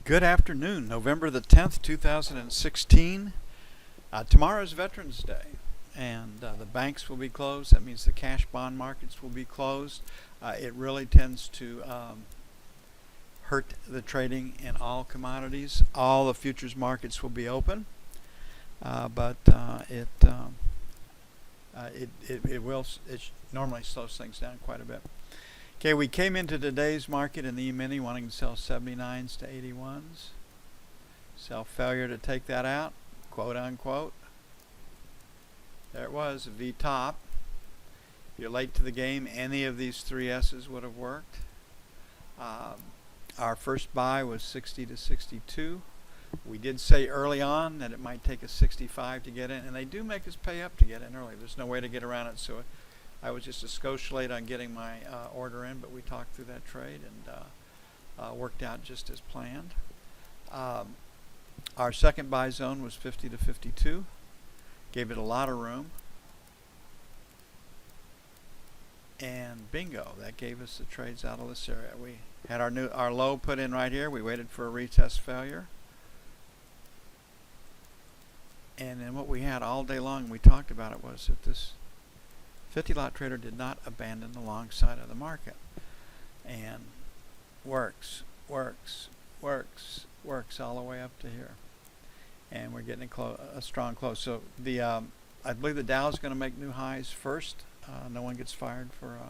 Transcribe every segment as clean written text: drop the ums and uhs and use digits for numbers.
Good afternoon, November the 10th, 2016. Tomorrow is Veterans Day, and the banks will be closed. That means the cash bond markets will be closed. It really tends to hurt the trading in all commodities. All the futures markets will be open, but it normally slows things down quite a bit. Okay, we came into today's market in the E-mini wanting to sell 79s to 81s. Failure to take that out, quote unquote. There it was, V-top. If you're late to the game, any of these three S's would have worked. Our first buy was 60 to 62. We did say early on that it might take us 65 to get in, and they do make us pay up to get in early. There's no way to get around it, so I was just a skosh late on getting my order in, but we talked through that trade and worked out just as planned. Our second buy zone was 50 to 52. Gave it a lot of room. And bingo, that gave us the trades out of this area. We had our low put in right here. We waited for a retest failure. And then what we had all day long, and we talked about it, was that this 50-lot trader did not abandon the long side of the market. And works all the way up to here. And we're getting a strong close. So I believe the Dow is going to make new highs first. No one gets fired for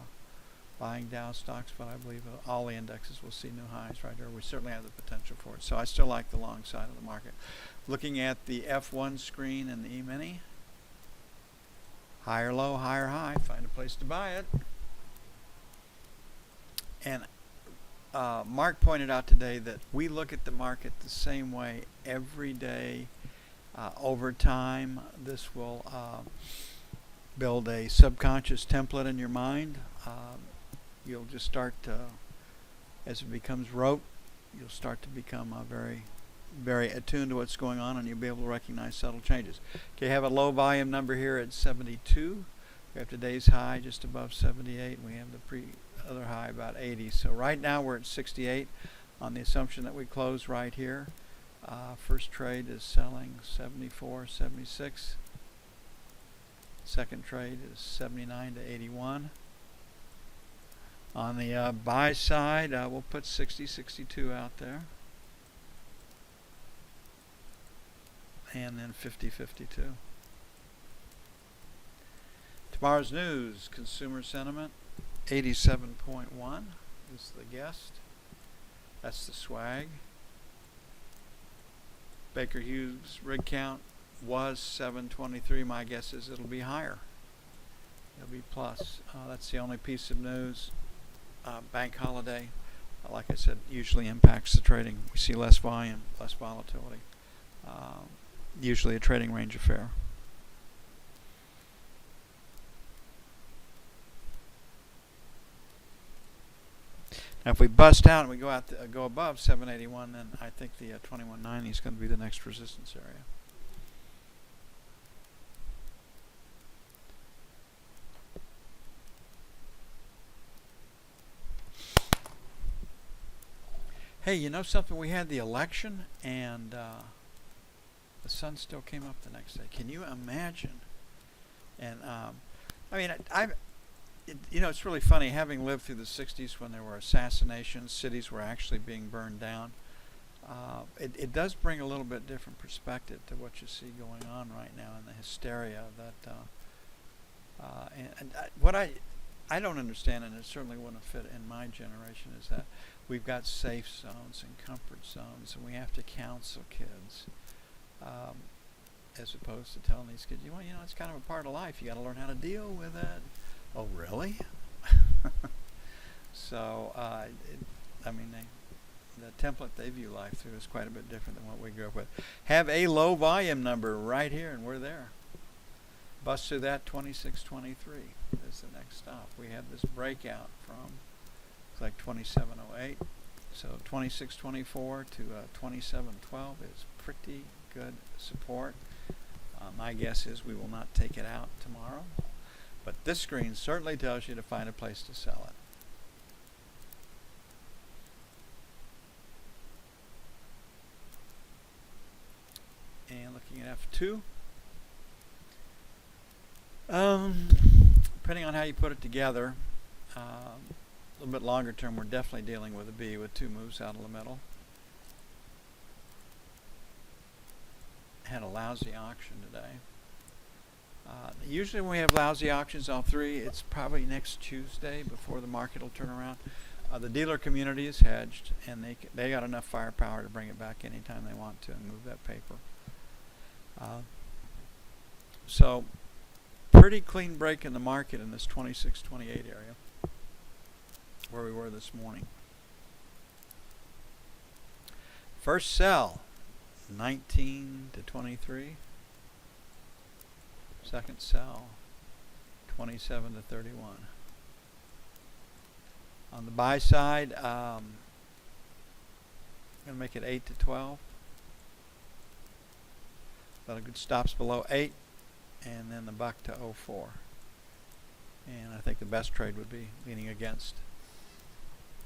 buying Dow stocks, but I believe all the indexes will see new highs right here. We certainly have the potential for it. So I still like the long side of the market. Looking at the F1 screen in the E-mini, higher low, higher high, find a place to buy it. And Mark pointed out today that we look at the market the same way every day. Over time, this will build a subconscious template in your mind. You'll just start to, as it becomes rote, you'll start to become very, very attuned to what's going on, and you'll be able to recognize subtle changes. Okay, have a low volume number here at 72. We have today's high just above 78, and we have the other high about 80. So right now we're at 68 on the assumption that we close right here. First trade is selling 74, 76. Second trade is 79 to 81. On the buy side, we'll put 60, 62 out there. And then 50, 52. Tomorrow's news, consumer sentiment, 87.1 is the guest. That's the swag. Baker Hughes rig count was 723. My guess is it'll be higher. It'll be plus. That's the only piece of news. Bank holiday, like I said, usually impacts the trading. We see less volume, less volatility. Usually a trading range affair. Now, if we bust out and we go above 781, then I think the 2190 is going to be the next resistance area. Hey, you know something? We had the election, and the sun still came up the next day. Can you imagine? And I mean, it's really funny, having lived through the 60s when there were assassinations, cities were actually being burned down. It does bring a little bit different perspective to what you see going on right now in the hysteria that what I don't understand, and it certainly wouldn't fit in my generation, is that we've got safe zones and comfort zones, and we have to counsel kids as opposed to telling these kids, it's kind of a part of life. You got to learn how to deal with it. Oh, really? So, the template they view life through is quite a bit different than what we grew up with. Have a low volume number right here, and we're there. Bust through that, 2623 is the next stop. We have this breakout from, it's like 2708. So 2624 to 2712 is pretty good support. My guess is we will not take it out tomorrow. But this screen certainly tells you to find a place to sell it. CNF2. Depending on how you put it together, a little bit longer term, we're definitely dealing with a B with 2 moves out of the middle. Had a lousy auction today. Usually when we have lousy auctions on 3, it's probably next Tuesday before the market will turn around. The dealer community is hedged, and they got enough firepower to bring it back anytime they want to and move that paper. So pretty clean break in the market in this 26-28 area where we were this morning. First sell 19 to 23. Second sell 27 to 31. On the buy side, I'm going to make it 8 to 12. A lot of good stops below 8, and then the buck to 04. And I think the best trade would be leaning against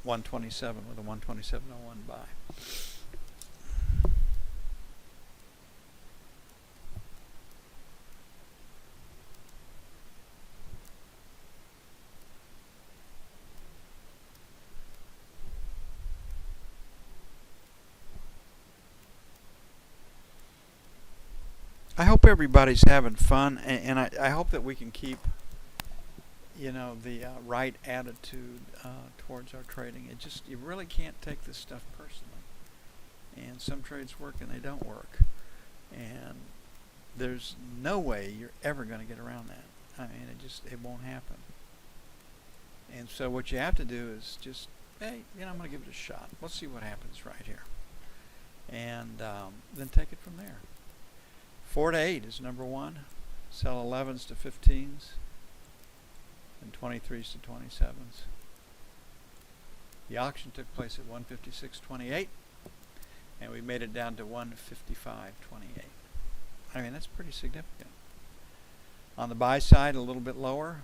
127 with a 127.01 buy. I hope everybody's having fun, and I hope that we can keep, the right attitude towards our trading. You really can't take this stuff personally. And some trades work and they don't work. And there's no way you're ever going to get around that. I mean, it won't happen. And so what you have to do is just, hey, I'm going to give it a shot. Let's see what happens right here. And then take it from there. 4 to 8 is number 1. Sell 11s to 15s and 23s to 27s. The auction took place at 156.28, and we made it down to 155.28. I mean, that's pretty significant. On the buy side, a little bit lower,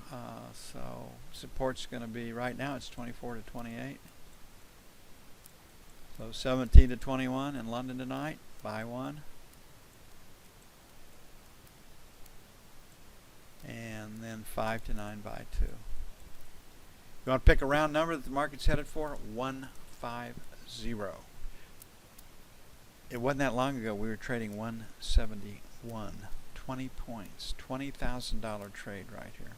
so support's going to be, right now it's 24 to 28. So 17 to 21 in London tonight. Buy 1. And then 5 to 9 buy 2. You want to pick a round number that the market's headed for? 150. It wasn't that long ago we were trading 171. 20 points. $20,000 trade right here.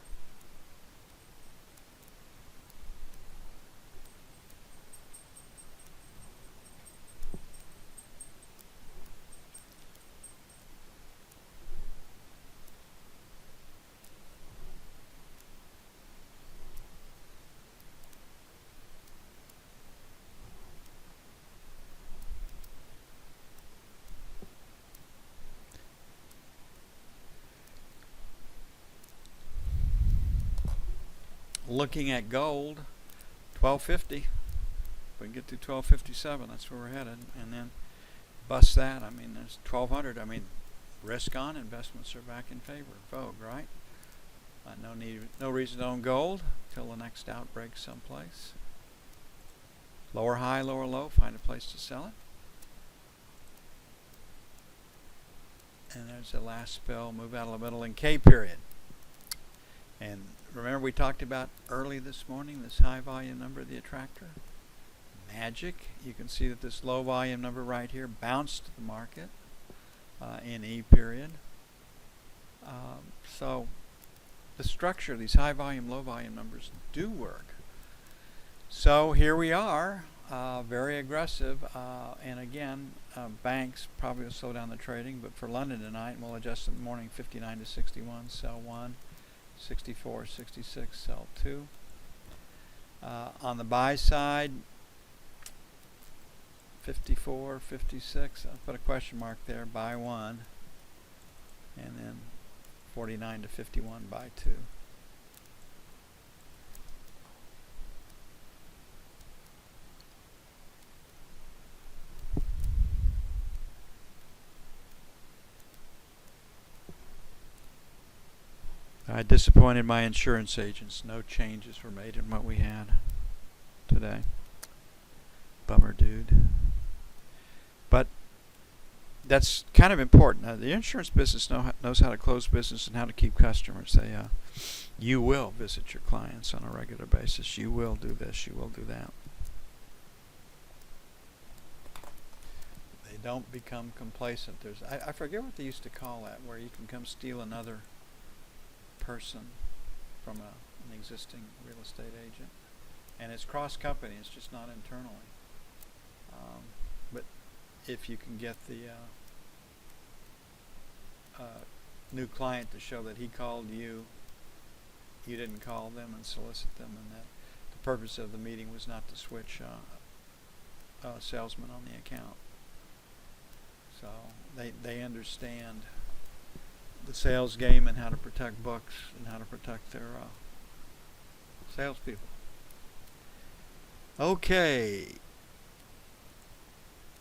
Looking at gold, 1250. We can get to 1257. That's where we're headed, and then bust that. I mean, there's 1200. I mean, risk on investments are back in favor. Vogue, right? No reason to own gold till the next outbreak someplace. Lower high, lower low. Find a place to sell it. And there's the last spell. Move out of the middle in K period. And remember we talked about early this morning, this high volume number of the attractor? Magic. You can see that this low volume number right here bounced the market in E period. So the structure of these high volume, low volume numbers do work. So here we are, very aggressive. And again, banks probably will slow down the trading, but for London tonight, we'll adjust in the morning 59 to 61, sell 1. 64, 66, sell 2. On the buy side, 54, 56. I'll put a question mark there. Buy 1. And then 49 to 51, buy 2. I disappointed my insurance agents. No changes were made in what we had today. Bummer, dude. But that's kind of important. The insurance business knows how to close business and how to keep customers. You will visit your clients on a regular basis. You will do this. You will do that. They don't become complacent. I forget what they used to call that, where you can come steal another person from an existing real estate agent. And it's cross-company. It's just not internally. But if you can get the new client to show that he called you, you didn't call them and solicit them, and that the purpose of the meeting was not to switch salesman on the account. So they understand the sales game and how to protect books and how to protect their salespeople. Okay.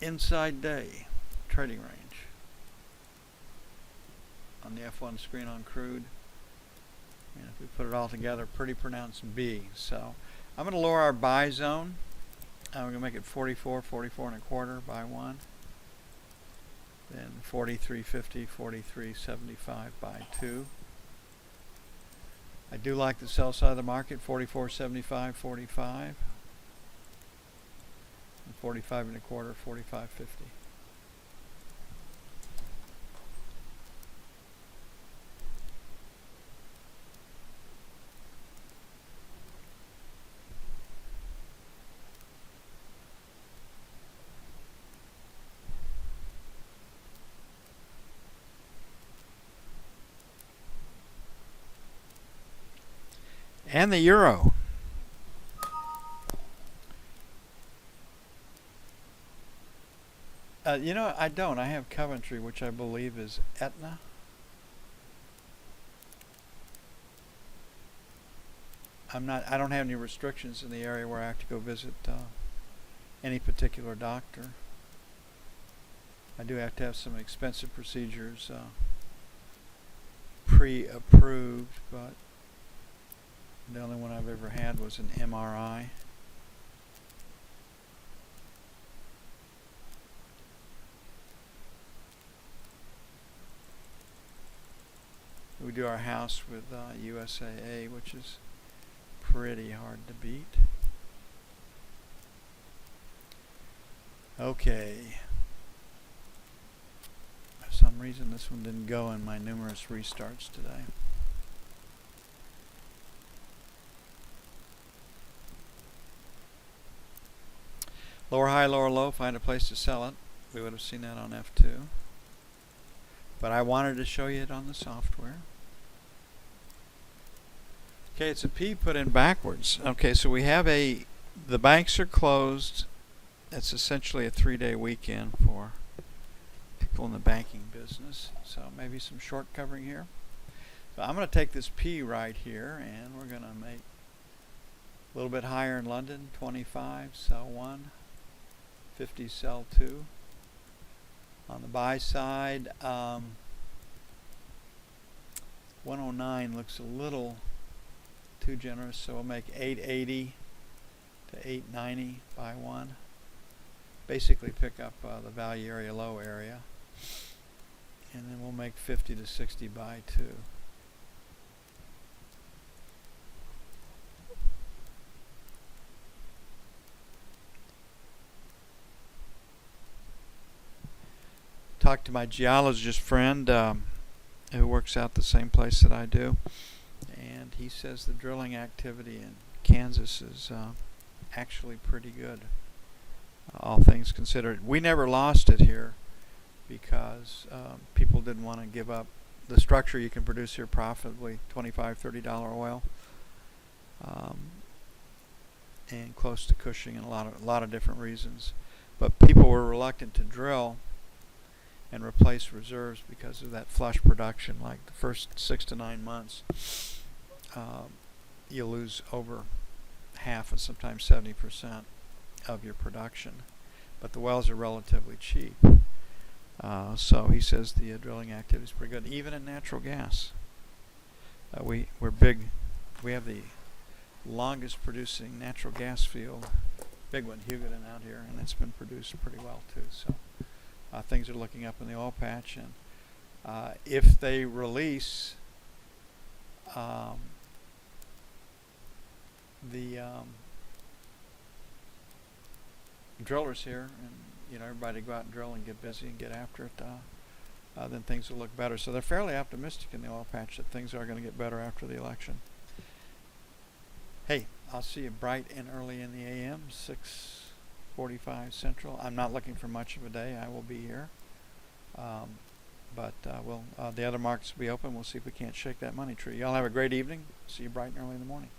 Inside day trading range on the F1 screen on crude, and if we put it all together, pretty pronounced B. So I'm going to lower our buy zone. We're going to make it 44 and a quarter, buy one, then 43.50, 43.75, buy two. I do like the sell side of the market, 44.75, 45. 45 and a quarter, 45.50. And the euro. I don't. I have Coventry, which I believe is Aetna. I don't have any restrictions in the area where I have to go visit any particular doctor. I do have to have some expensive procedures pre-approved, but the only one I've ever had was an MRI. We do our house with USAA, which is pretty hard to beat. Okay. For some reason this one didn't go in my numerous restarts today. Lower high, lower low, find a place to sell it. We would have seen that on F2. But I wanted to show you it on the software. Okay, it's a P put in backwards. Okay, so we have the banks are closed. That's essentially a 3-day weekend for people in the banking business. So maybe some short covering here. So I'm going to take this P right here, and we're going to make a little bit higher in London. 25, sell 1. 50, sell 2. On the buy side, 109 looks a little too generous, so we'll make 880 to 890, buy 1. Basically pick up the value area, low area. And then we'll make 50 to 60, buy 2. Talked to my geologist friend who works out the same place that I do, and he says the drilling activity in Kansas is actually pretty good, all things considered. We never lost it here because people didn't want to give up the structure. You can produce here profitably, $25, $30 oil, and close to Cushing, and a lot of different reasons. But people were reluctant to drill and replace reserves because of that flush production. Like the first 6 to 9 months, you lose over half and sometimes 70% of your production. But the wells are relatively cheap. So he says the drilling activity is pretty good, even in natural gas. We're big. We have the longest producing natural gas field, big one, Hugoton, out here, and it's been produced pretty well too. So things are looking up in the oil patch, and if they release the drillers here, and everybody go out and drill and get busy and get after it, then things will look better. So they're fairly optimistic in the oil patch that things are going to get better after the election. Hey, I'll see you bright and early in the AM, 6:45 Central. I'm not looking for much of a day. I will be here. But the other markets will be open. We'll see if we can't shake that money tree. Y'all have a great evening. See you bright and early in the morning.